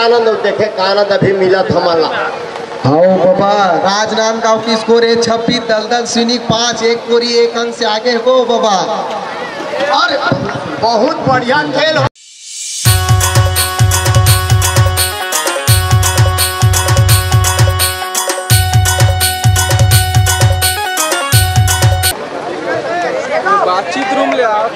आनंद देखे का आनंद अभी मिला थमला। हाँ बाबा, राजनांदगांव की स्कोर है 26, दलदल सिनी 5, एक कोरी 1 अंक से आगे हो बाबा। और बहुत बढ़िया खेल हो। बातचीत रूम ले आप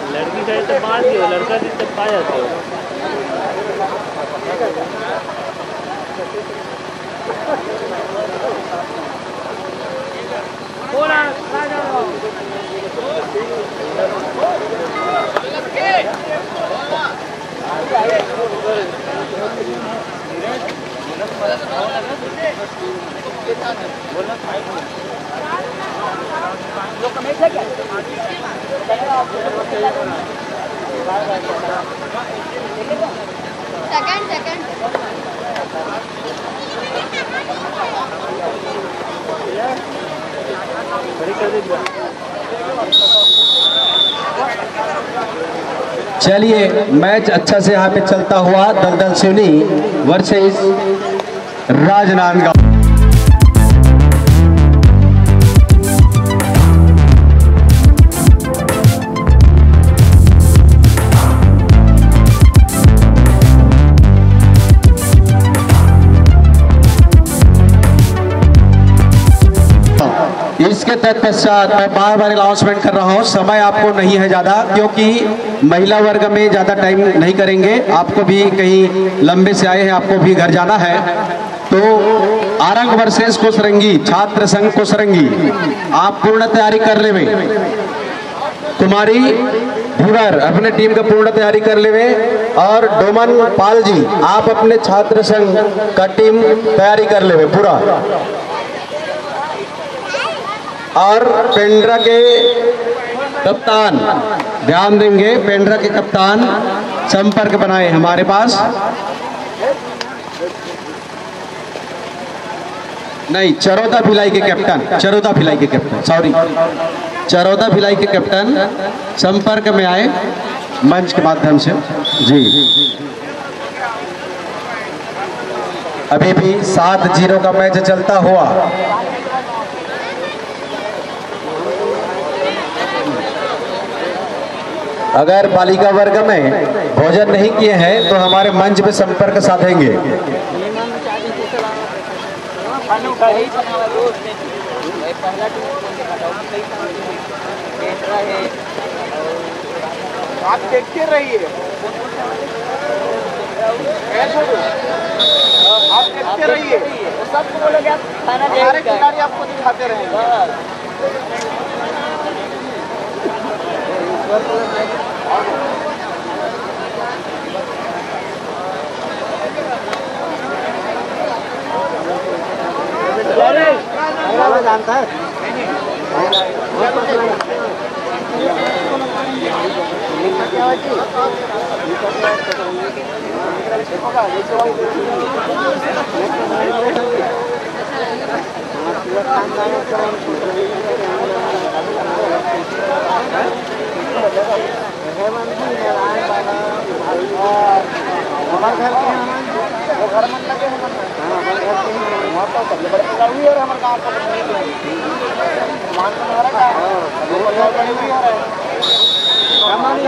लड़की का तो मार दियो, लड़का भी तब पाया तो चलिए मैच अच्छा से यहाँ पे चलता हुआ दलदल सिवनी वर्सेस राजनांदगांव। इसके तत्पश्चात मैं बार बार अनाउंसमेंट कर रहा हूँ, समय आपको नहीं है ज़्यादा, क्योंकि महिला वर्ग में ज़्यादा टाइम नहीं करेंगे। आपको भी कहीं लंबे से आए हैं, आपको भी घर जाना है। तो आरंग वर्सेस कोसरंगी, छात्र संघ कोसरंगी, आप पूर्ण तैयारी कर ले। कुमारी भूवर अपने टीम का पूर्ण तैयारी कर ले। और डोमन पाल जी, आप अपने छात्र संघ का टीम तैयारी कर ले पूरा। और पेंड्रा के कप्तान ध्यान देंगे, पेंड्रा के कप्तान संपर्क बनाए हमारे पास। नहीं, चरौदा भिलाई के कैप्टन, चरौदा भिलाई के कैप्टन, सॉरी, चरौदा भिलाई के कैप्टन संपर्क में आए मंच के माध्यम से जी। अभी भी 7-0 का मैच चलता हुआ। अगर बालिका वर्ग में भोजन नहीं किए हैं तो हमारे मंच पे संपर्क साधेंगे। आप देखते रहिए, आप देखते रहिए, सबको बोलोगे आप, हमारे खिलाड़ी आपको दिखाते रहेंगे। जानता है हमारे घर के वो घर मन लगे हैं, हमारे घर के वहाँ तो सबसे बड़े पूजा हुई है हमारे गाँव का मान हमारा का बड़ी हुई है हमारे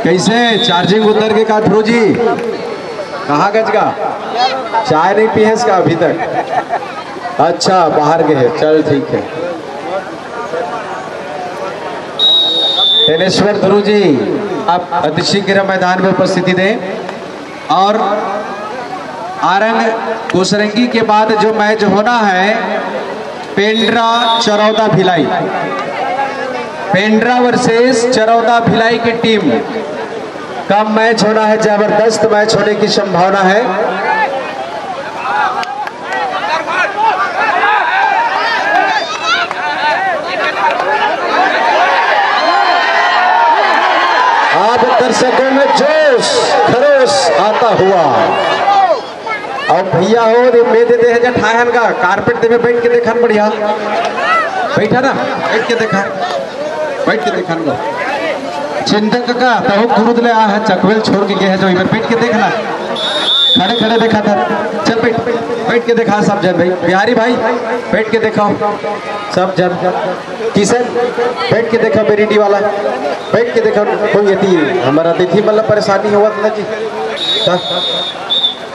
कैसे चार्जिंग उतर के का ध्रुव जी कहाँ गज का चाय नहीं पी है इसका अभी तक? अच्छा बाहर गए, चल ठीक है। तेनेश्वर ध्रुव जी आप अतिशी क्रीड़ा मैदान में उपस्थिति दें। और आरंग कोसरंगी के बाद जो मैच होना है पेंड्रा चरौदा भिलाई, पेंड्रा वर्सेस चरौदा भिलाई की टीम का मैच होना है। जबरदस्त मैच होने की संभावना है। आप दर्शकों में जोश खरोश आता हुआ और भैया हो मे दे दे ठाहन का कारपेट दे में बैठ के देखा बढ़िया बैठा ना, बैठ के देखा, बैठ के देखा ना चिंतन का तहो गुरुद ले आ है चकवेल छोड़ के गए है जो इधर बैठ के देखना, खड़े खड़े देखा था। चल बैठ के देखा सब जन भाई, बिहारी भाई बैठ के देखो सब जन, किशन बैठ के देखो, बेरिंडी वाला बैठ के देखो। कोई यति हमारा अतिथि मतलब परेशानी हुआ था जी।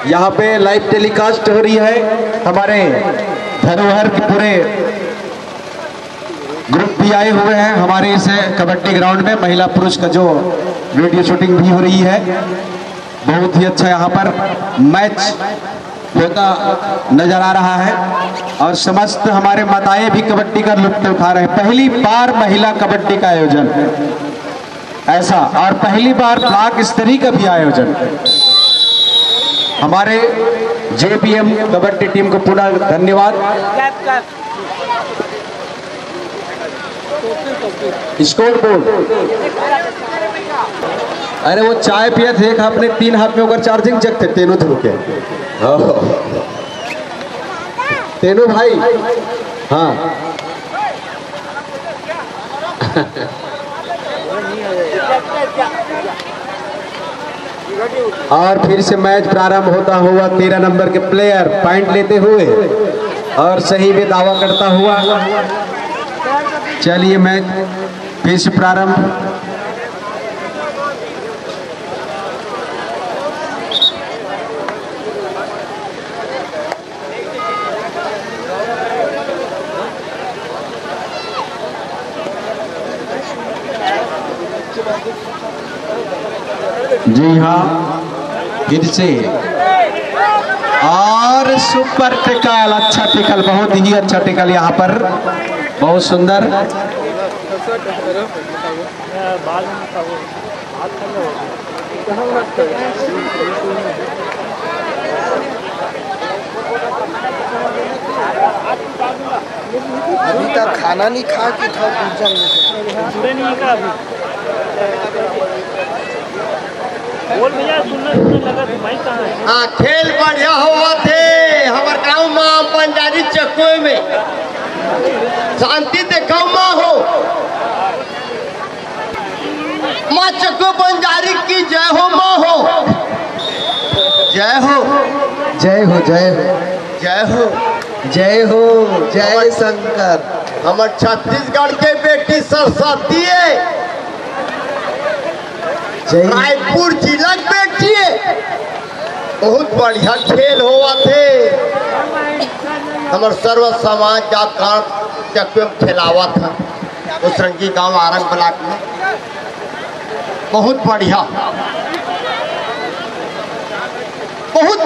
यहाँ पे लाइव टेलीकास्ट हो रही है, हमारे धरोहर के पूरे ग्रुप भी आए हुए हैं हमारे इस कबड्डी ग्राउंड में। महिला पुरुष का जो वीडियो शूटिंग भी हो रही है, बहुत ही अच्छा यहाँ पर मैच होता नजर आ रहा है। और समस्त हमारे माताएं भी कबड्डी का लुत्फ उठा रहे हैं। पहली बार महिला कबड्डी का आयोजन ऐसा, और पहली बार ब्लॉक स्तरीय का भी आयोजन। हमारे जेपीएम कबड्डी टीम को पुनः धन्यवाद। स्कोर बोर्ड, अरे वो चाय पिया थे एक अपने 3 हाथ में होकर चार्जिंग जग थे तेनू ध्रुव के, तेनू भाई हाँ। और फिर से मैच प्रारंभ होता हुआ 13 नंबर के प्लेयर पॉइंट लेते हुए और सही में दावा करता हुआ। चलिए मैच फिर से प्रारंभ। जी हाँ, फिर से और सुपर टिकल, अच्छा टिकल, बहुत ही अच्छा टिकल यहाँ पर, बहुत सुंदर। अभी तक खाना नहीं खा के था बोल भैया, सुनना लगा भाई कहाँ है? हाँ, खेल बढ़िया हुआ थे हमारे गाँव माँ पंजारी चकुए में, शांति देखो माँ हो, माँ चकुए पंजारी की जय हो, माँ हो, जय हो, जय हो, जय हो, जय हो, जय हो, जय शंकर। हमारे छत्तीसगढ़ के बेटी सरस्वती है, रायपुर जिला की बेटी है। बहुत बढ़िया खेल हुआ थे। हमार सर्व समाज जात काट चक्के में खेलावा था उसरंगी गांव आरंग ब्लॉक में। बहुत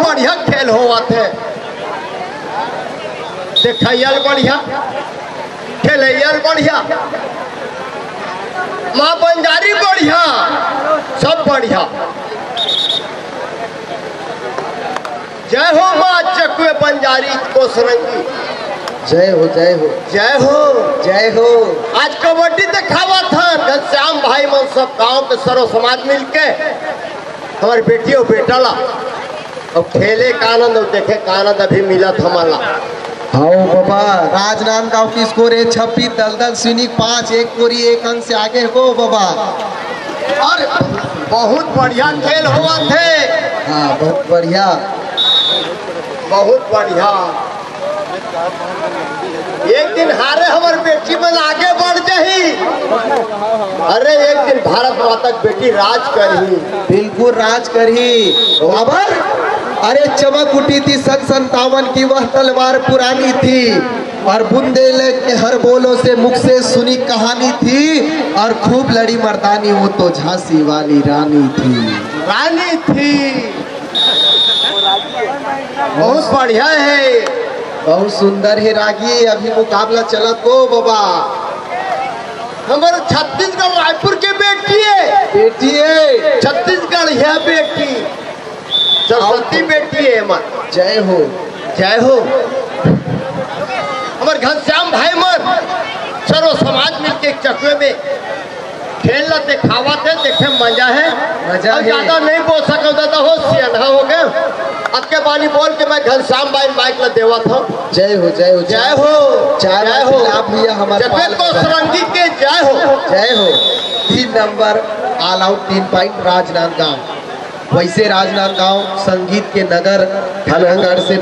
बढ़िया खेल हुआ थे। देखैयल बढ़िया, खेलैयल बढ़िया, माँ बंजारी बढ़िया, सब बढ़िया। जय हो माँ चकुए बंजारी कोसरंगी। जय हो जय हो जय हो जय हो। आज कबड्डी दिखावा था घनश्याम भाई मन सब गांव के सर्व समाज मिलके हमारी बेटी और बेटा ला और खेले का आनंद और देखे का आनंद अभी मिला था हमारा। हाँ बाबा, राजनांदगांव की स्कोर है 26, दलदल सिनी 5, 1 कोरी 1 अंक से आगे हो बाबा। और बहुत बढ़िया खेल हुआ थे। हाँ बहुत बढ़िया बहुत बढ़िया। एक दिन हारे हमारे बेटी में आगे बढ़ जाही। अरे एक दिन भारत माता की बेटी राज करही। बिल्कुल राज करही बाबा। अरे चमक उठी थी 57 की वह तलवार पुरानी थी और बुंदेलखंड के हर बोलों से मुख से सुनी कहानी थी और खूब लड़ी मर्दानी वो तो झांसी वाली रानी थी। रानी थी। बहुत बढ़िया है, बहुत सुंदर है रागी। अभी मुकाबला चला तो बाबा। हमारे छत्तीसगढ़ रायपुर के बेटी है। बेटी है छत्तीसगढ़ है बेटी, सरस्वती बेटी है मन। जय हो जय हो। हमारे घनश्याम भाई मन सर्व समाज मिलके एक चक्के में खेल दिखावा थे। देखे मजा है, मजा है। ज्यादा नहीं बोल सका दादा, हो सियाना हो गए। अब के बानी बोल के मैं घनश्याम भाई माइक ला देवा था। जय हो जय हो जय हो जय हो। आप भैया हमारे कोसरंगी के जय हो जय हो। 3 number all out 3 point Rajnandgaon. वैसे राजनांदगांव संगीत के नगर ढलगढ़ से